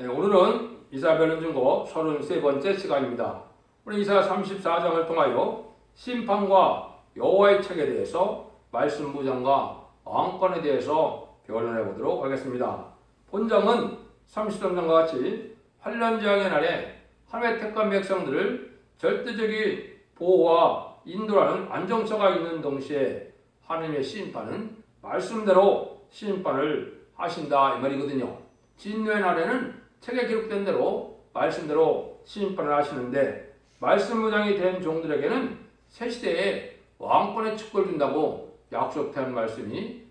네, 오늘은 이사야 변론 증거 33번째 시간입니다. 오늘 이사야 34장을 통하여 심판과 여호와의 책에 대해서 말씀 무장과 왕권에 대해서 변론해 보도록 하겠습니다. 본장은 33장과 같이 환란재앙의 날에 하나님의 택한 백성들을 절대적인 보호와 인도라는 안정처가 있는 동시에 하나님의 심판은 말씀대로 심판을 하신다 이 말이거든요. 진노의 날에는 책에 기록된 대로 말씀대로 심판을 하시는데 말씀 무장이 된 종들에게는 새 시대에 왕권의 축복을 준다고 약속한 말씀이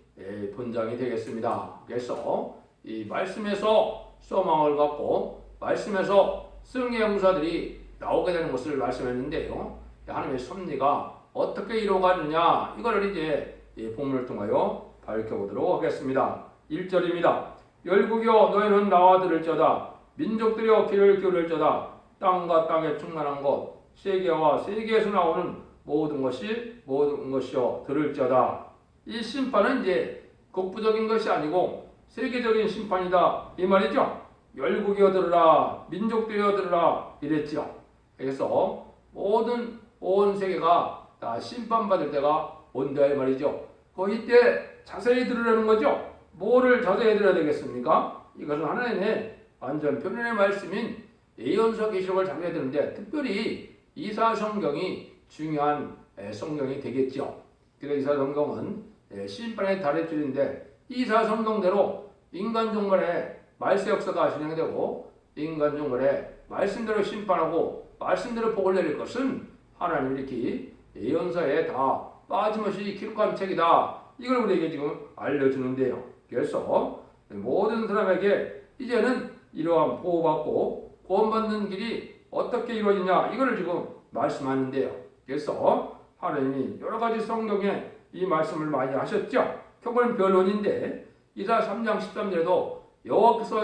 본장이 되겠습니다. 그래서 이 말씀에서 소망을 갖고 말씀에서 승리의 용사들이 나오게 되는 것을 말씀했는데요. 하나님의 섭리가 어떻게 이루어가느냐 이거를 이제 이 본문을 통하여 밝혀보도록 하겠습니다. 1절입니다. 열국이여 너희는 나와 들을지어다. 민족들이여 귀를 기울일지어다. 땅과 땅에 충만한 것 세계와 세계에서 나오는 모든 것이여 들을지어다. 이 심판은 이제 국부적인 것이 아니고 세계적인 심판이다 이 말이죠. 열국이여 들으라 민족들이여 들으라 이랬죠. 그래서 온 세계가 다 심판받을 때가 온다 이 말이죠. 이때 자세히 들으라는 거죠. 뭐를 자세히 들어야 되겠습니까? 이것은 하나님의 완전 변론의 말씀인 예언서 계시록을 잡아야 되는데 특별히 이사 성경이 중요한 성경이 되겠죠. 그래서 이사 성경은 심판의 달의 줄인데 이사 성경대로 인간 종말의 말세 역사가 진행되고 인간 종말의 말씀대로 심판하고 말씀대로 복을 내릴 것은 하나님이 이렇게 예언서에 다 빠짐없이 기록한 책이다. 이걸 우리에게 지금 알려주는데요. 그래서 모든 사람에게 이제는 이러한 보호받고 구원받는 길이 어떻게 이루어지냐 이거를 지금 말씀하는데요. 그래서 하나님이 여러 가지 성경에 이 말씀을 많이 하셨죠. 결국은 변론인데 이사 3장 13절에도 여호와께서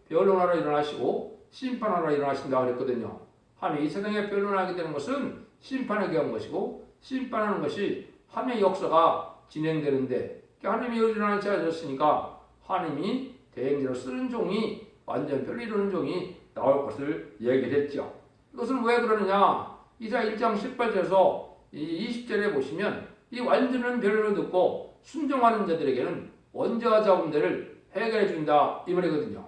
변론하러 일어나시고 심판하러 일어나신다 그랬거든요. 하나님이 이 세상에 변론하게 되는 것은 심판하게 위한 것이고 심판하는 것이 하나님의 역사가 진행되는데 하나님이 일어나는 자가 되었으니까 하나님이 대행자로 쓰는 종이 완전 편리 이루는 종이 나올 것을 얘기를 했죠. 이것은 왜 그러느냐? 이사 1장 18절에서 20절에 보시면 이 완전한 변론을 듣고 순종하는 자들에게는 원죄와 자범죄를 해결해 준다 이 말이거든요.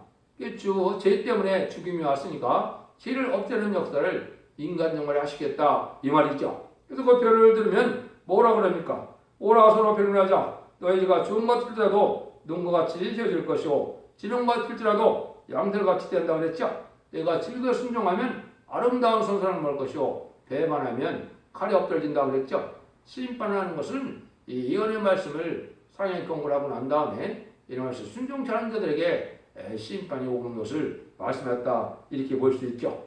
죄 때문에 죽임이 왔으니까 죄를 없애는 역사를 인간 정말에 하시겠다 이 말이죠. 그래서 그 변론을 들으면 뭐라 그럽니까? 오라 서로 변론하자. 너희 죄가 주홍 같을지라도 눈과 같이 지어질 것이고 진홍 같을지라도 양털같이 된다 그랬죠. 내가 즐겨 순종하면 아름다운 선선을 먹을 것이고 배반하면 칼이 엎드러진다 그랬죠. 심판하는 것은 이 예언의 말씀을 사랑의 경고를 하고 난 다음에 이런 말씀 순종치 않은 자들에게 심판이 오는 것을 말씀했다 이렇게 볼 수 있죠.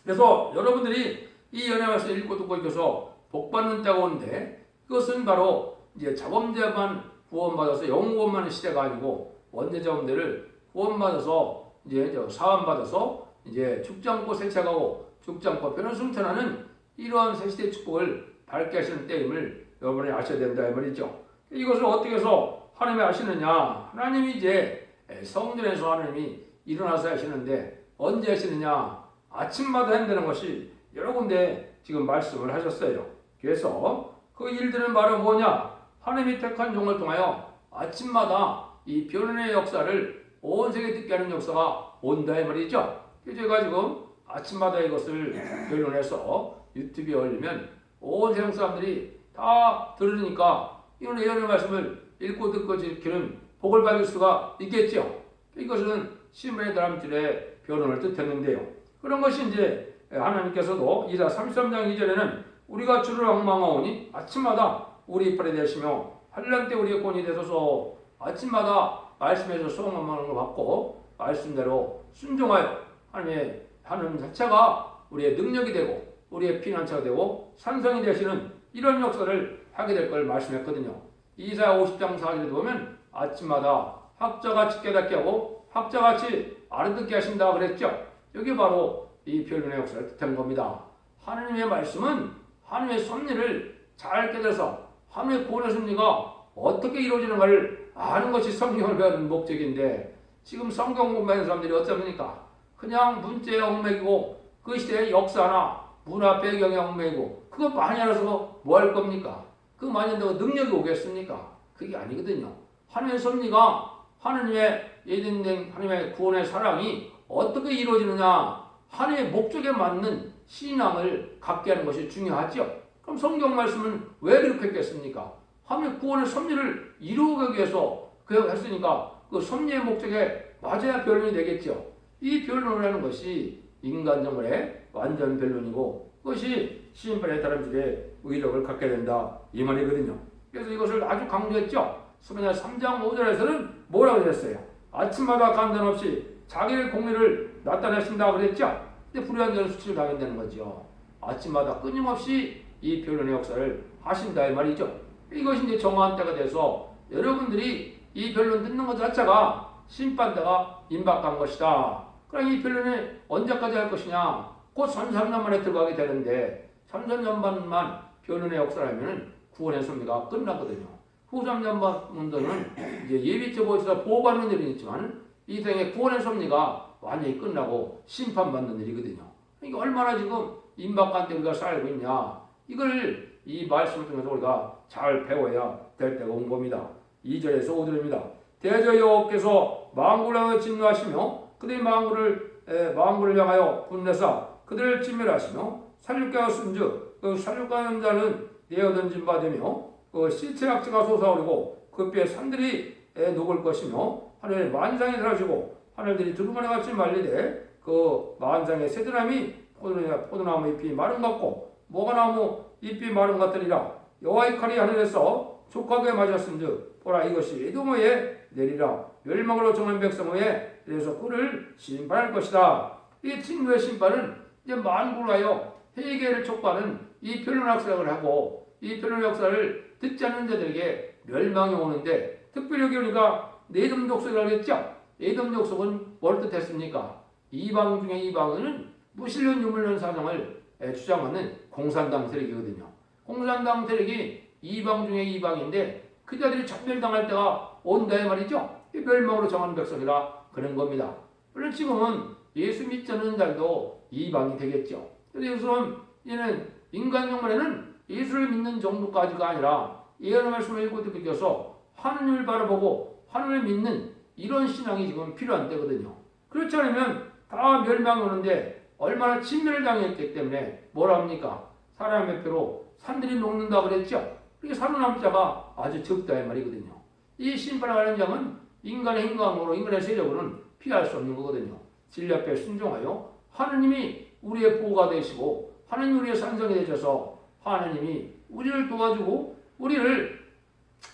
그래서 여러분들이 이 예언의 말씀을 읽고 듣고 있어서 복받는 때가 오는데 그것은 바로 이제 자범죄만 구원받아서 영구원만의 시대가 아니고 원죄자범죄를 구원받아서 이제 사함받아서 이제 죽지 않고 세차가고 죽지 않고 변을 승천하는 이러한 새시대 축복을 밝게 하시는 때임을 여러분이 아셔야 된다 이 말이죠. 이것을 어떻게 해서 하나님이 하시느냐? 하나님이 이제 성전에서 하나님이 일어나서 하시는데 언제 하시느냐? 아침마다 한다는 것이 여러 군데 지금 말씀을 하셨어요. 그래서 그 일들은 바로 뭐냐? 하나님이 택한 종을 통하여 아침마다 이 변론의 역사를 온 세계에 듣게 하는 역사가 온다 이 말이죠. 제가 지금 아침마다 이것을 변론해서 유튜브에 올리면 온 세상 사람들이 다 들으니까 이런 예언의 말씀을 읽고 듣고 지키는 복을 받을 수가 있겠죠. 이것은 신문의 다람줄의 변론을 뜻했는데요. 그런 것이 이제 하나님께서도 이사 33장 2절에는 우리가 주를 앙망하오니 아침마다 우리 이빨이 되시며 환난 때 우리의 권이 되소서. 아침마다 말씀에서 소망을 받고 말씀대로 순종하여 하나님 자체가 우리의 능력이 되고 우리의 피난처가 되고 산성이 되시는 이런 역사를 하게 될 걸 말씀했거든요. 이사야 50장 4절에 보면 아침마다 학자같이 깨닫게 하고 학자같이 알아듣게 하신다 그랬죠. 여기 바로 이 변론의 역사를 뜻한 겁니다. 하나님의 말씀은 하나님의 섭리를 잘 깨달아서 하나님의 구원의 섭리가 어떻게 이루어지는가를 아는 것이 성경을 배우는 목적인데 지금 성경 공부하는 사람들이 어떻습니까? 그냥 문자의 얽매이고 그 시대의 역사나 문화 배경의 얽매이고 그거 많이 알아서 뭐 할 겁니까? 그거 많이 한다고 능력이 오겠습니까? 그게 아니거든요. 하나님의 섭리가 하나님의 예정된 하나님의 구원의 사랑이 어떻게 이루어지느냐 하나님의 목적에 맞는 신앙을 갖게 하는 것이 중요하죠. 그럼 성경 말씀은 왜 그렇게 했겠습니까? 하나님의 구원의 섭리를 이루기 위해서 그렇게 했으니까 그 섭리의 목적에 맞아야 변론이 되겠죠. 이 변론을 하는 것이 인간 정말의 완전 변론이고 그것이 심판에 따른 줄의 의력을 갖게 된다 이 말이거든요. 그래서 이것을 아주 강조했죠. 스가랴 3장 5절에서는 뭐라고 그랬어요? 아침마다 간단 없이 자기의 공의를 나타내신다 그랬죠. 근데 불의한 자는 수치를 당한다는 거죠. 아침마다 끊임없이 이 변론의 역사를 하신다 이 말이죠. 이것이 이제 정한 때가 돼서 여러분들이 이 변론 듣는 것 자체가 심판대가 임박한 것이다. 그럼 이 변론이 언제까지 할 것이냐? 곧 3년 만에 들어가게 되는데 3년만만 변론의 역사라면 구원의 섭리가 끝나거든요. 후 3년 문제는 이제 예비죄 보호에서 보호받는 일은 있지만 이 생의 구원의 섭리가 완전히 끝나고 심판받는 일이거든요. 이게 얼마나 지금 임박한 때 우리가 살고 있냐? 이걸 이 말씀을 통해서 우리가 잘 배워야 될 때가 온 겁니다. 2절에서 5절입니다. 대저 여호와께서 만국을 향하여 진노하시며 그들의 만국을 향하여 분내사 그들을 진멸하시며 살육게 하였은즉 그 살육하는 자는 내어 던진 바 되며 그 시체 악취가 솟아오르고 그 뼈에 산들이 녹을 것이며 하늘의 만상이 사라지고 하늘들이 두루마리 같이 말리되 그 만상의 새드나미 포도나무 잎이 마른 것 같고 모가나무 잎이 마른 것 같으리라. 여호와의 칼이 하늘에서 족하게 맞았은즉 보라 이것이 에돔에 내리라. 멸망으로 정한 백성에 그래서 그를 심판할 것이다. 이 진노의 심판은 이제 만국을 하여 회개를 촉구하는 이 변론 역사를 하고 이 변론 역사를 듣지 않는 자들에게 멸망이 오는데 특별히 여기 우리가 에돔 족속이라고 했죠. 에돔 족속은 뭘 뜻했습니까? 이방 중에 이방은 무신론 유물론 사상을 주장하는 공산당 세력이거든요. 공산당 세력이 이방 중에 이방인데 그 자들이 전멸당할 때가 온다 이 말이죠. 멸망으로 정한 백성이라 그런 겁니다. 물론 지금은 예수 믿지 않는 자도 이방이 되겠죠. 그래서 이는 인간 영혼에는 예수를 믿는 정도까지가 아니라 예언의 말씀을 읽고 느껴서 하느님을 바라보고 하느님을 믿는 이런 신앙이 지금 필요한 때거든요. 그렇지 않으면 다 멸망이 오는데 얼마나 침멸을 당했기 때문에 뭐라 합니까? 사람의 표로 산들이 녹는다 그랬죠. 그게 살아남은 자가 아주 적다 이 말이거든요. 이 심판을 하는 자는 인간의 행동으로 인간의 세력으로는 피할 수 없는 거거든요. 진리 앞에 순종하여 하느님이 우리의 보호가 되시고 하느님이 우리의 산성이 되셔서 하느님이 우리를 도와주고 우리를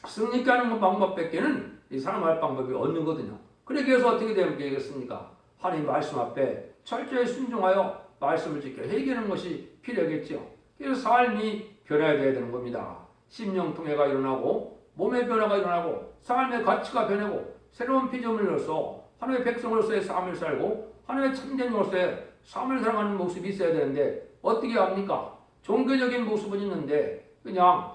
승리케 하는 방법밖에는 이 사람할 방법이 없는 거거든요. 그러기 위해서 어떻게 되겠습니까? 하나님 말씀 앞에 철저히 순종하여 말씀을 지켜 해결하는 것이 필요하겠죠. 그래서 삶이 변화해야 되는 겁니다. 심령통해가 일어나고 몸의 변화가 일어나고 삶의 가치가 변하고 새로운 피조물로서 하나님의 백성으로서의 삶을 살고 하나님의 참된 영으로서의 삶을 살아가는 모습이 있어야 되는데 어떻게 합니까? 종교적인 모습은 있는데 그냥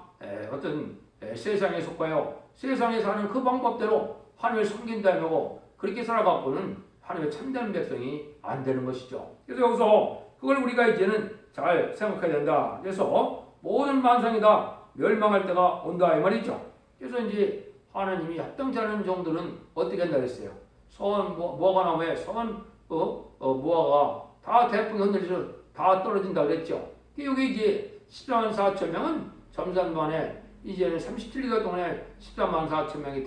어떤 세상에 속하여 세상에 사는 그 방법대로 하나님을 섬긴다며 그렇게 살아가고는 하나님의 참된 백성이 안 되는 것이죠. 그래서 여기서 그걸 우리가 이제는 잘 생각해야 된다. 그래서 모든 만상이 다 멸망할 때가 온다 이 말이죠. 그래서 이제 하나님이 합당치 않은 정도는 어떻게 한다 그랬어요? 무화과나무에 무화과가 다 대풍이 흔들려서 다 떨어진다 그랬죠. 여기 이제 14만 4천 명은 점산만에 이제는 37개월 동안에 14만 4천 명이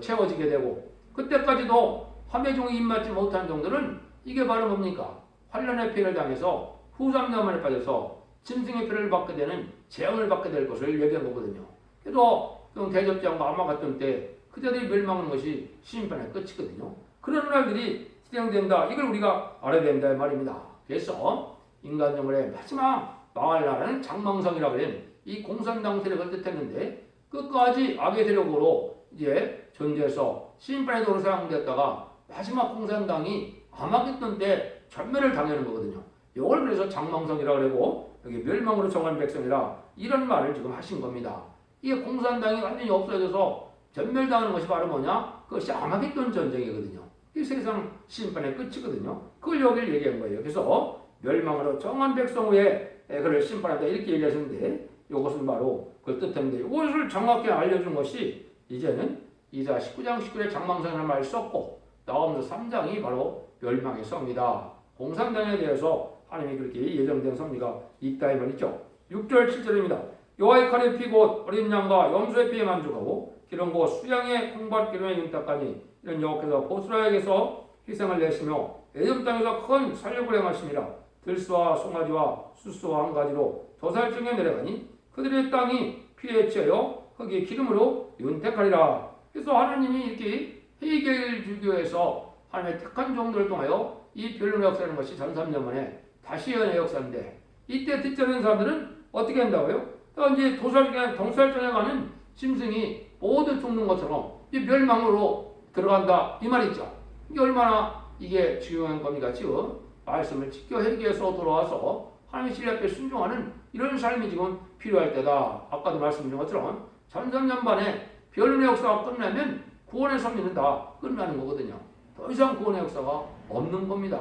채워지게 되고 그때까지도 함의종이 입맞지 못한 정도는 이게 바로 뭡니까? 환란의 피해를 당해서 후 3년 만에 빠져서 짐승의 피를 받게 되는 재앙을 받게 될 것을 얘기한 거거든요. 그래도 대접장과 아마 같은 때 그자들이 멸망하는 것이 심판의 끝이거든요. 그런 날들이 진행된다. 이걸 우리가 알아야 된다 이 말입니다. 그래서 인간 영혼의 마지막 망할 나라는 장망성이라고 하는 이 공산당 세력을 뜻했는데 끝까지 악의 세력으로 이제 존재해서 심판의 도로 사용되었다가 마지막 공산당이 아마겟돈 때 전멸을 당하는 거거든요. 이걸 그래서 장망성이라고 그러고 여기 멸망으로 정한 백성이라 이런 말을 지금 하신 겁니다. 이게 공산당이 완전히 없어져서 전멸당하는 것이 바로 뭐냐? 그 그것이 아마겟돈 전쟁이거든요. 이 세상 심판의 끝이거든요. 그걸 여기를 얘기한 거예요. 그래서 멸망으로 정한 백성 후에 그를 심판한다 이렇게 얘기하셨는데 이것은 바로 그 뜻인데 이것을 정확히 알려준 것이 이제는 이사 19장 19절에 장망성이라는 말을 썼고 나오면서 3장이 바로 멸망의 섭니다. 공산당에 대해서 하나님이 그렇게 예정된 섭리가 있다 이 말이죠. 6절 7절입니다. 여호와의 칼에 피고 어린 양과 염소의 피에 만족하고 기름고 수양의 콩밭 기름에 윤탁하니 이런 여호와께서 보스라에게서 희생을 내시며 에돔 땅에서 큰 살육을 행하심이라. 들소와 송아지와 숫소와 한 가지로 도살증에 내려가니 그들의 땅이 피에 채여 흙이 기름으로 윤택하리라. 그래서 하나님이 이렇게 헤겔주교에서 하나님의 택한 종들을 통하여 이 변론의 역사라는 것이 전 3년 만에 다시 연의 역사인데 이때 듣지 않는 사람들은 어떻게 한다고요? 또 이제 동살증에 가는 짐승이 모두 죽는 것처럼 이 멸망으로 들어간다 이 말이죠. 이게 얼마나 이게 중요한 겁니까? 지금 말씀을 지켜 회개해서 돌아와서 하나님의 진리 앞에 순종하는 이런 삶이 지금 필요할 때다. 아까도 말씀드린 것처럼 전 3년 만에 변론의 역사가 끝나면 구원의 섭리는 다 끝나는 거거든요. 더 이상 구원의 역사가 없는 겁니다.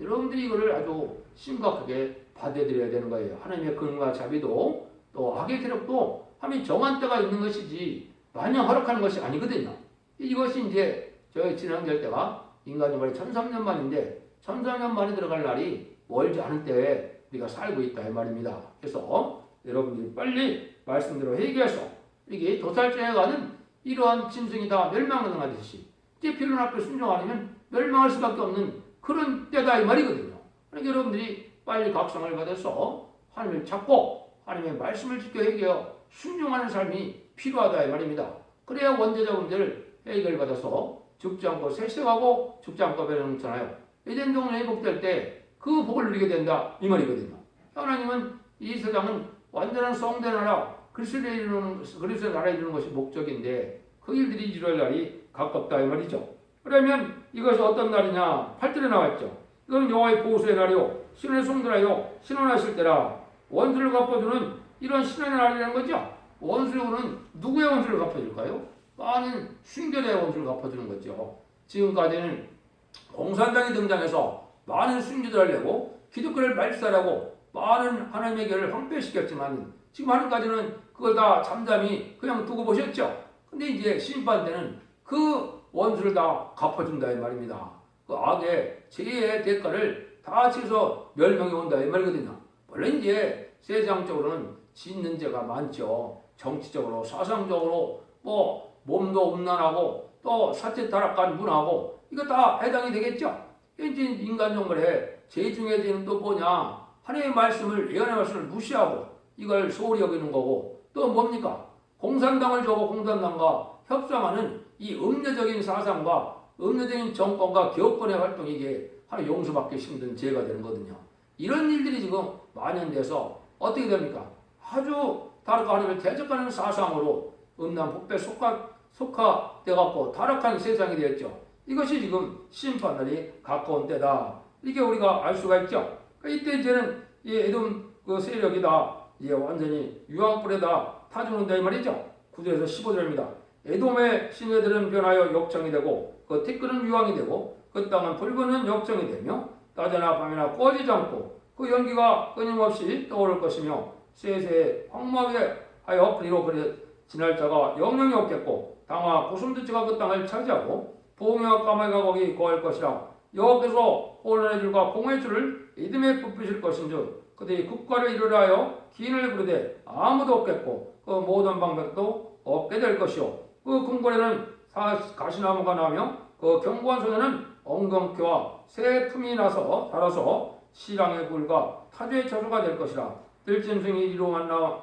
여러분들이 이거를 아주 심각하게 받아들여야 되는 거예요. 하나님의 근과 자비도 또 악의 세력도 하나님이 정한 때가 있는 것이지 마냥 허락하는 것이 아니거든요. 이것이 이제 저희 진행될 때가 인간이 말이 1003년 만인데 1003년 만에 들어갈 날이 멀지 않은 때에 우리가 살고 있다 이 말입니다. 그래서 여러분들이 빨리 말씀대로 회개해서 이게 도살증에 가는 이러한 짐승이 다 멸망하듯이 이제 변론 앞에 순종 아니면 멸망할 수밖에 없는 그런 때다 이 말이거든요. 그러니까 여러분들이 빨리 각성을 받아서 하나님을 찾고 하나님의 말씀을 지켜 회개하여 순종하는 삶이 필요하다 이 말입니다. 그래야 원죄자분들 회개를 받아서 죽지 않고 세세하고 죽지 않고 변론하잖아요. 에덴 동네 회복될 때 그 복을 누리게 된다 이 말이거든요. 하나님은 이 세상은 완전한 성대 나라 그리스도의 나라에 이루는 것이 목적인데 그 일들이 이루어질 날이 가깝다 이 말이죠. 그러면 이것이 어떤 날이냐? 8절에 나와있죠. 이건 여호와의 보호소의 날이요 신원의 송들하여 신원하실 때라. 원수를 갚아주는 이런 신원의 날이라는 거죠. 원수는 누구의 원수를 갚아줄까요? 많은 순결의 원수를 갚아주는 거죠. 지금까지는 공산당이 등장해서 많은 순교들을 내고 기독교를 말살하고 많은 하나님의 교회를 황폐시켰지만 지금 하나님까지는 그걸 다 잠잠히 그냥 두고 보셨죠. 근데 이제 심판 때는 그 원수를 다 갚아준다 이 말입니다. 그 악의 죄의 대가를 다 치서 멸망이 온다 이 말이거든요. 원래 이제 세상적으로는 짓는 죄가 많죠. 정치적으로 사상적으로 뭐 몸도 음란하고 또 사체 타락한 문화고 이거 다 해당이 되겠죠. 이제 인간 정글에 제일 중요한 죄는 또 뭐냐? 하나님의 말씀을 예언의 말씀을 무시하고 이걸 소홀히 여기는 거고 또 뭡니까? 공산당을 저고 공산당과 협상하는 이 음료적인 사상과 음료적인 정권과 기업권의 활동이 이게 하나 용서받기 힘든 죄가 되는 거거든요. 이런 일들이 지금 만연돼서 어떻게 됩니까? 아주 다르고 하나님을 대적하는 사상으로 음란 복배 속화돼갖고 타락한 세상이 되었죠. 이것이 지금 심판날이 가까운 때다. 이게 우리가 알 수가 있죠. 그러니까 이때 이제는 이 에돔 그 세력이 다 이제 완전히 유황불에다 타주는다 이 말이죠. 9절에서 15절입니다. 에돔의 시내들은 변하여 역청이 되고 그 티끌은 유황이 되고 그 땅은 붉은 역청이 되며 낮이나 밤이나 꺼지지 않고 그 연기가 끊임없이 떠오를 것이며 세세 황무하게 하여 그리로 그래 지날 자가 영영이 없겠고 당화 고슴도치가 그 땅을 차지하고 봉이와 까마귀가 거기 거할 것이라. 여호와께서 혼란의 줄과 공의 줄을 이듬해 뽑히실 것인즉 그들이 국가를 이루려 하여 기인을 부르되 아무도 없겠고 그 모든 방백도 없게 될 것이요 그 궁궐에는 가시나무가 나며 그 견고한 손에는 엉겅퀴와 새 품이 나서 자라서 시랑의 굴과 타주의 저주가 될 것이라. 들짐승이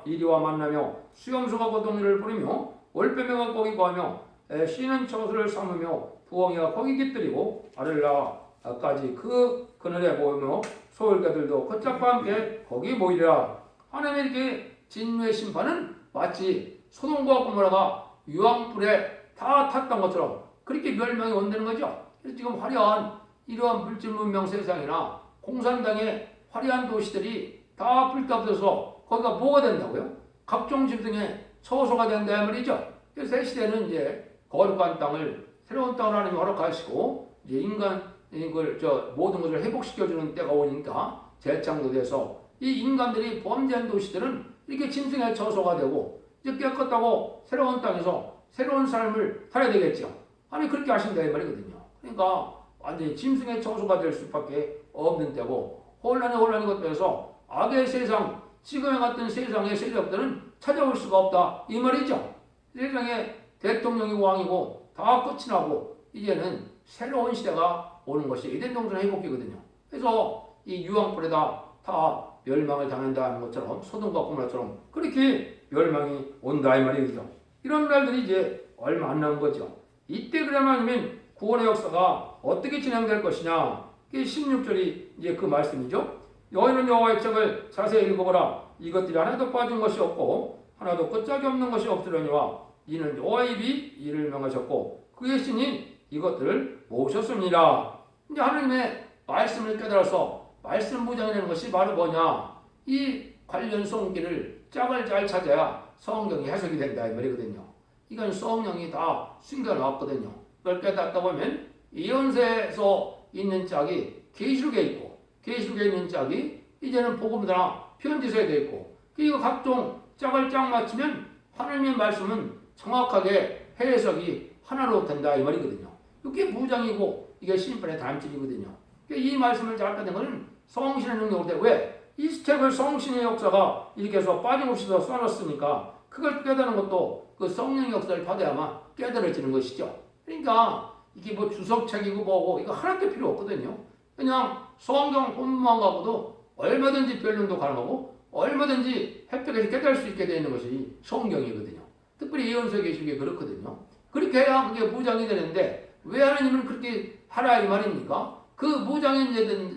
이리와 만나며 수염소가 고동이를 부리며 올빼미가 거기 거하며 쉬는 처소를 삼으며 부엉이가 거기 깃들이고 아렐라까지 그 그늘에 모이며 소울개들도 그 짝과 함께 거기 모이리라. 하나님의 이렇게 진노의 심판은 마치 소돔과 고모라가 유황불에 다 탔던 것처럼 그렇게 멸망이 온다는 거죠. 그래서 지금 화려한 이러한 물질 문명 세상이나 공산당의 화려한 도시들이 다 불타버려서 거기가 뭐가 된다고요? 각종 짐승의 처소가 된다 말이죠. 그래서 새 시대는 이제 거룩한 땅을 새로운 땅을 하나님이 허락하시고 이제 인간 이걸 모든 것을 회복시켜주는 때가 오니까 재창도 돼서 이 인간들이 범죄한 도시들은 이렇게 짐승의 처소가 되고 이제 깨끗하고 새로운 땅에서 새로운 삶을 살아야 되겠죠. 아니 그렇게 하신다 이 말이거든요. 그러니까 완전히 짐승의 처소가 될 수밖에 없는 때고 혼란이 것들에서 악의 세상, 지금의 같은 세상의 세력들은 찾아올 수가 없다 이 말이죠. 세상에 대통령이 왕이고 다 끝이 나고 이제는 새로운 시대가 오는 것이 에덴 동산의 회복기거든요. 그래서 이 유황불에다 다 멸망을 당한다는 것처럼 소돔과 고모라처럼 그렇게 멸망이 온다 이 말이죠. 이런 날들이 이제 얼마 안 남은 거죠. 이때 그러면 구원의 역사가 어떻게 진행될 것이냐? 그게 16절이 이제 그 말씀이죠. 너희는 여호와의 책을 자세히 읽어보라. 이것들이 하나도 빠진 것이 없고 하나도 끝짝이 없는 것이 없으려니와 이는 여호와의 입이 이를 명하셨고 그의 신이 이것들을 모으셨습니다. 이제 하나님의 말씀을 깨달아서 말씀 무장이라는 것이 바로 뭐냐? 이 관련 성기를 짝을 잘 찾아야 성경이 해석이 된다 이 말이거든요. 이건 성령이 다 숨겨놨거든요. 그걸 깨닫다 보면 예언서에서 있는 짝이 계시록에 있고 계시록에 있는 짝이 이제는 복음서나 편지서에 돼 있고 이거 각종 짝을 짝 맞추면 하나님의 말씀은 정확하게 해석이 하나로 된다 이 말이거든요. 이게 무장이고 이게 심판의 단줄이거든요. 이 말씀을 잘 받는 것은 성신의 능력으로 돼. 왜? 이 책을 성신의 역사가 이렇게 해서 빠짐없이 써놨으니까 그걸 깨닫는 것도 그 성령의 역사를 받아야만 깨달아지는 것이죠. 그러니까 이게 뭐 주석책이고 뭐고 이거 하나도 필요 없거든요. 그냥 성경 본문만 가고도 얼마든지 변론도 가능하고 얼마든지 획득해서 깨달을 수 있게 되는 것이 성경이거든요. 특별히 예언서에 계시게 그렇거든요. 그렇게 해야 그게 무장이 되는데 왜 하나님은 그렇게 하라 이 말입니까? 그 무장인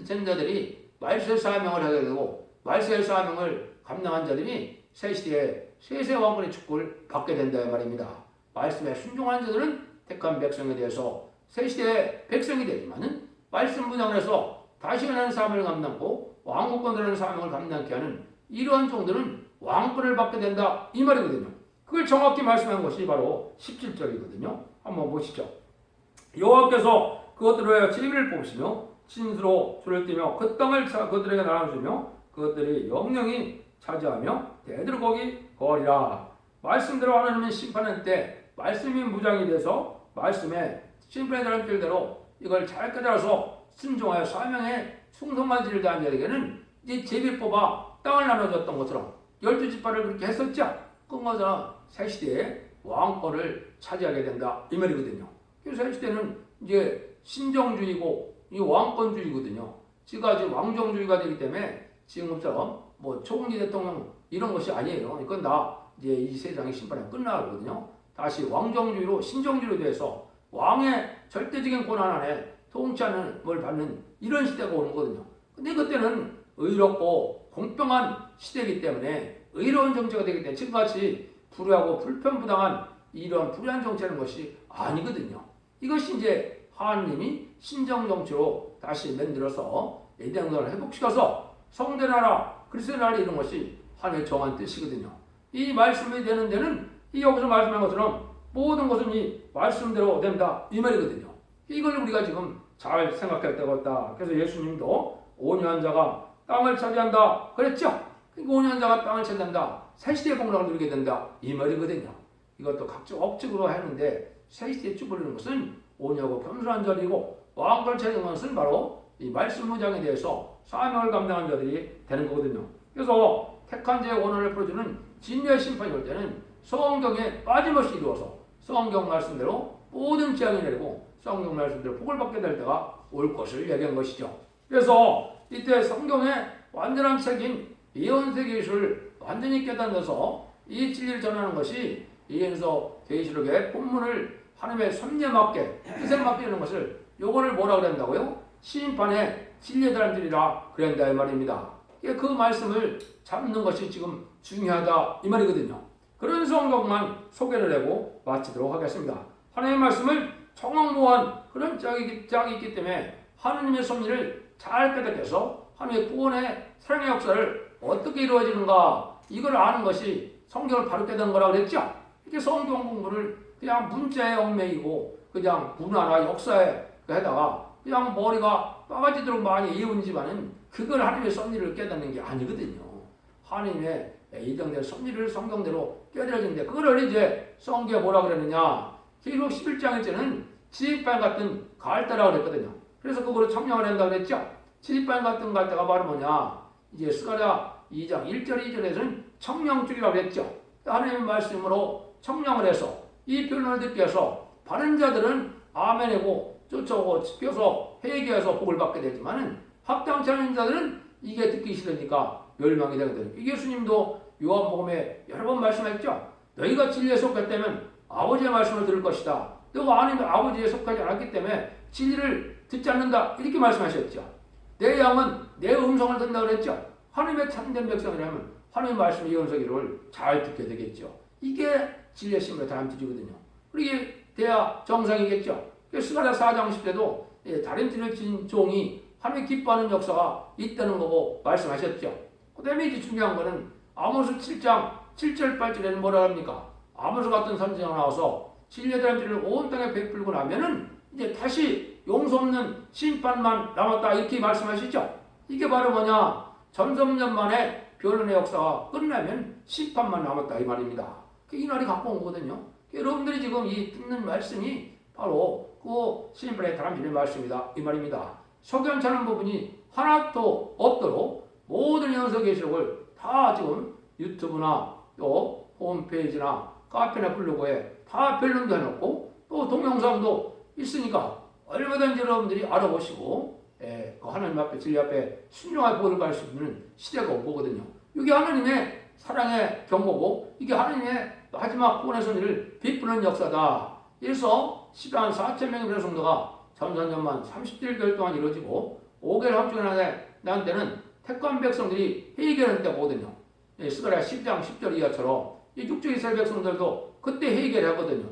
자들이 말세의 사명을 하게 되고 말세의 사명을 감당한 자들이 새 시대에 세세 왕권의 축복을 받게 된다 이 말입니다. 말씀에 순종한 자들은 택한 백성에 대해서 새 시대의 백성이 되지만은 말씀 분양에서 다시 일어나는 사명을 감당하고 왕국권이라는 사명을 감당케 하는 이러한 종들은 왕권을 받게 된다 이 말이거든요. 그걸 정확히 말씀한 것이 바로 17절이거든요. 한번 보시죠. 여호와께서 그것들을 위하여 제비를 뽑으시며 진수로 줄을 띠며 그 땅을 그들에게 나눠주며 그것들이 영영이 차지하며 대대로 거기 거리라. 말씀대로 하나님은 심판할 때 말씀이 무장이 돼서 말씀에 심판에 따른 길대로 이걸 잘 깨달아서 순종하여 사명에 충성한 지를 다한 자에게는 이 제비 뽑아 땅을 나눠줬던 것처럼 12지파를 그렇게 했었죠. 그것은 새 시대에 왕권을 차지하게 된다 이 말이거든요. 그래서 새 시대는 이제 신정주의고 이 왕권주의거든요. 지금까지 왕정주의가 되기 때문에 지금처럼 뭐 총리 대통령 이런 것이 아니에요. 이건 다 이제 이 세상의 심판이 끝나거든요. 다시 왕정주의로 신정주의로 돼서 왕의 절대적인 권한 안에 통치하는 걸 받는 이런 시대가 오는 거거든요. 근데 그때는 의롭고 공평한 시대이기 때문에 의로운 정치가 되기 때문에 지금같이 불의하고 불편부당한 이런 불의한 정치라는 것이 아니거든요. 이것이 이제 하나님이 신정정치로 다시 만들어서 에덴을 회복시켜서 성대나라 그리스도의 나라 이런 것이 하나님의 정한 뜻이거든요. 이 말씀이 되는 데는 이 여기서 말씀한 것처럼 모든 것은 이 말씀대로 된다 이 말이거든요. 이걸 우리가 지금 잘 생각할 때가 없다. 그래서 예수님도 온유한 자가 땅을 차지한다 그랬죠. 그러니까 온유한 자가 땅을 차지한다. 새 시대의 복락을 누리게 된다 이 말이거든요. 이것도 각종 억측으로 했는데 새 시대의 축복을 누리는 것은 온유하고 겸손한 자들이고 왕권을 차지하는 것은 바로 이 말씀 무장에 대해서 사명을 감당한 자들이 되는 거거든요. 그래서 택한 자의 원한을 풀어주는 진리의 심판이 올 때는 성경에 빠짐없이 이루어서 성경 말씀대로 모든 재앙이 내리고 성경 말씀대로 복을 받게 될 때가 올 것을 얘기한 것이죠. 그래서 이때 성경의 완전한 책인 예언서 계시를 완전히 깨닫아서 이 진리를 전하는 것이 예언서 계시록의 본문을 하나님의 섭리에 맞게 뜻에 맞게 하는 것을 요거를 뭐라 그런다고요? 심판의 진리의 사람들이라 그런다 이 말입니다. 그 말씀을 잡는 것이 지금 중요하다 이 말이거든요. 그런 성경만 소개를 하고 마치도록 하겠습니다. 하나님의 말씀을 청황무한 그런 짝이 있기 때문에 하나님의 섭리를 잘 깨닫게 하나님의 구원의 사랑의 역사를 어떻게 이루어지는가 이걸 아는 것이 성경을 바로 깨닫는 거라고 그랬죠. 이렇게 성경 공부를 그냥 문자에 얽매이고 그냥 문화나 역사에 해다가 그냥 머리가 빠가지도록 많이 이은 집안은 그걸 하나님의 섭리를 깨닫는 게 아니거든요. 하나님의 이정된 섭리를 성경대로 깨달아지는데 그걸 이제 성경에 뭐라 그러느냐. 계시록 11장 1절은 지휘판 같은 갈대라고 그랬거든요. 그래서 그거로 청량을 한다고 그랬죠. 지휘판 같은 갈대가 바로 뭐냐. 이제 스가랴 2장 1절 2절에서는 청량줄이라고 그랬죠. 하나님의 말씀으로 청량을 해서 이 변론을 듣게 해서 바른 자들은 아멘이고 쫓아오고 지켜서 회개해서 복을 받게 되지만은 합당치 않은 자들은 이게 듣기 싫으니까 멸망이 되거든요. 예수님도 요한복음에 여러 번 말씀하셨죠. 너희가 진리에 속했다면 아버지의 말씀을 들을 것이다. 너가 아니면 아버지에 속하지 않았기 때문에 진리를 듣지 않는다. 이렇게 말씀하셨죠. 내 양은 내 음성을 듣는다 그랬죠. 하나님의 참된 백성이라면 하나님의 말씀의 연속기를 잘 듣게 되겠죠. 이게 진리의 신분의 다람쥐거든요. 이게 돼야 정상이겠죠. 스가랴 4장 10절에도 다림쥐를 진 종이 하나님 기뻐하는 역사가 있다는 거고 말씀하셨죠. 그 다음에 이제 중요한 거는 아모스 7장 7절 8절에는 뭐라 합니까? 아모스 같은 선지자가 나와서 진리의 다림쥐를 온 땅에 베풀고 나면은 이제 다시 용서 없는 심판만 남았다 이렇게 말씀하시죠. 이게 바로 뭐냐? 전성년 만에 변론의 역사가 끝나면 심판만 남았다 이 말입니다. 이 날이 갖고 온 거거든요. 여러분들이 지금 이 듣는 말씀이 바로 그 심판의 다람쥐의 말씀이다 이 말입니다. 석연치 않은 부분이 하나도 없도록 모든 연서 계시록을 다 지금 유튜브나 또 홈페이지나 카페나 블로그에 다 변론도 해놓고 또 동영상도 있으니까 얼마든지 여러분들이 알아보시고 그 하나님 앞에 진리 앞에 순종하게 복을 받을 수 있는 시대가 온 거거든요. 이게 하나님의 사랑의 경고고 이게 하나님의 마지막 구원의 선의를 베푸는 역사다. 그래서 10만 4천 명의 성도가 전산년만 30일 동안 이루어지고 5개월 함중에 난 때는 택관 백성들이 회개하는 때거든요. 스가랴 10장 10절 이하처럼 이 육적 이스라엘 백성들도 그때 회개를 하거든요.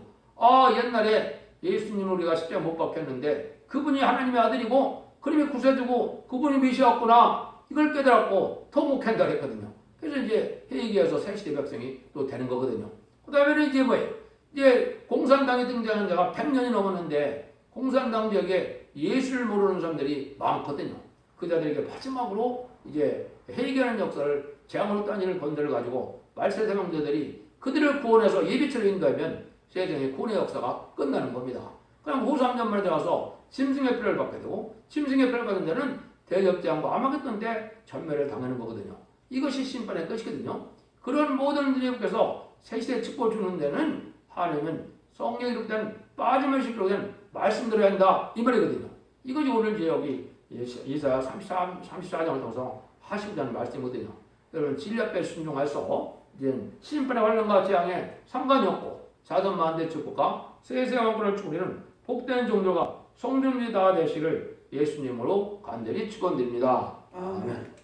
옛날에 예수님을 우리가 십자가 못 박혔는데 그분이 하나님의 아들이고 그림이 구세주고 그분이 메시아였구나 이걸 깨달았고 통곡한다 했거든요. 그래서 이제 회개해서 새 시대 백성이 또 되는 거거든요. 그 다음에는 이제 뭐예요? 이제 공산당에 등장한 자가 100년이 넘었는데 공산당 지역에 예수를 모르는 사람들이 많거든요. 그 자들에게 마지막으로 이제 회개하는 역사를 재앙으로 딴지를 건드려 가지고 말세 대명자들이 그들을 구원해서 예비처로 인도하면 세상의 구원의 역사가 끝나는 겁니다. 그냥 후 3년 만에 들어가서 짐승의 피를 받게 되고 짐승의 피를 받은 자는 대접재앙과 아마겟돈 때 전멸을 당하는 거거든요. 이것이 심판의 끝이거든요. 그런 모든 일들께서 새시대에 축복을 주는 데는 하나님은 성경에 기록된 빠짐없이 기록된 말씀대로 한다 이 말이거든요. 이것이 오늘 이제 여기 이사야 34장을 통해서 하시고자 하는 말씀이거든요. 여러분 진리 앞에 순종해서 이제 심판의 환란과 재앙에 상관이 없고 자선만대 축복과 세세한 왕권을 추구하는 복된 종교가 성령이 다 되시를 예수님으로 간절히 축원드립니다. 아멘.